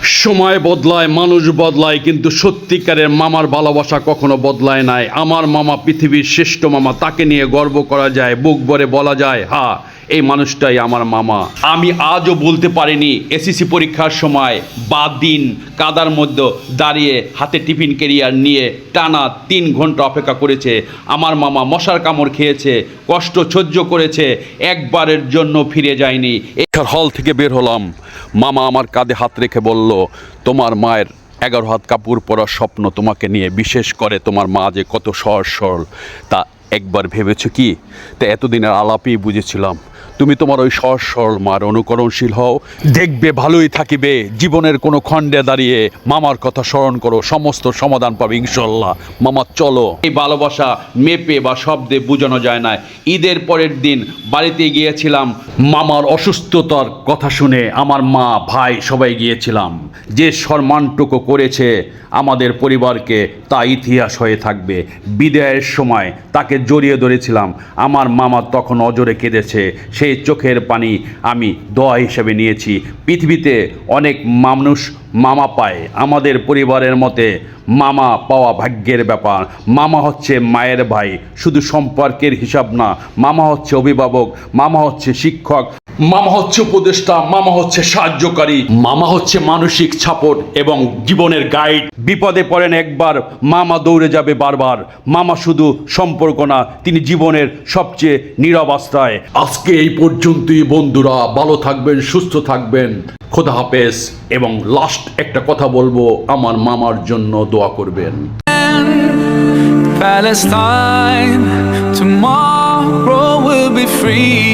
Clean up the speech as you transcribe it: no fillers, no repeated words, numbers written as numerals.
সময় বদলায়, মানুষ বদলায়, কিন্তু সত্যিকারের মামার ভালোবাসা কখনো বদলায় নাই। আমার মামা পৃথিবীর শ্রেষ্ঠ মামা, তাকে নিয়ে গর্ব করা যায়, বুক ভরে বলা যায় হ্যাঁ এই মানুষটাই আমার মামা। আমি আজও বলতে পারিনি এসএসসি পরীক্ষার সময় বা দিন কাদার মধ্যে দাঁড়িয়ে হাতে টিফিন ক্যারিয়ার নিয়ে টানা 3 ঘন্টা অপেক্ষা করেছে আমার মামা, মশার কামড় খেয়েছে, কষ্ট সহ্য করেছে, একবারের জন্য ফিরে যায়নি। পরীক্ষার হল থেকে বের হলাম, মামা আমার কাঁধে হাত রেখে বলল, তোমার মায়ের 11 হাত কাপড় পরার স্বপ্ন তোমাকে নিয়ে, বিশেষ করে তোমার মা যে কত সহজ সরল তা একবার ভেবেছো কি? তা এতদিনের আলাপেই বুঝেছিলাম তুমি তোমার ওই সহজ সরল মার অনুকরণশীল হও, দেখবে ভালোই থাকিবে। জীবনের কোনো খণ্ডে দাঁড়িয়ে মামার কথা স্মরণ করো, সমস্ত সমাধান পাবে ইনশাল্লাহ। মামা চলো। এই ভালোবাসা মেপে বা শব্দে বোঝানো যায় না। ঈদের পরের দিন বাড়িতে গিয়েছিলাম, মামার অসুস্থতার কথা শুনে আমার মা ভাই সবাই গিয়েছিলাম। যে সম্মানটুকু করেছে আমাদের পরিবারকে তা ইতিহাস হয়ে থাকবে। বিদায়ের সময় তাকে জড়িয়ে ধরেছিলাম, আমার মামা তখন অজরে কেঁদেছে, সেই চোখের পানি আমি দোয়া হিসেবে নিয়েছি। পৃথিবীতে অনেক মানুষ মামা পায়, আমাদের পরিবারের মতে মামা পাওয়া ভাগ্যের ব্যাপার। মামা হচ্ছে মায়ের ভাই, শুধু সম্পর্কের হিসাব না, মামা হচ্ছে অভিভাবক, মামা হচ্ছে শিক্ষক, মামা হচ্ছে উপদেষ্টা, মামা হচ্ছে সাহায্যকারী, মামা হচ্ছে মানসিক সাপোর্ট এবং জীবনের গাইড। বিপদে পড়েন একবার, মামা দৌড়ে যাবে বারবার। মামা শুধু সম্পর্ক না, তিনি জীবনের সবচেয়ে নীরব আশ্রয়। আজকে এই পর্যন্তই বন্ধুরা, ভালো থাকবেন, সুস্থ থাকবেন, খোদা হাফেজ। এবং লাস্ট একটা কথা বলবো, আমার মামার জন্য দোয়া করবেন। Palestine, tomorrow will be free.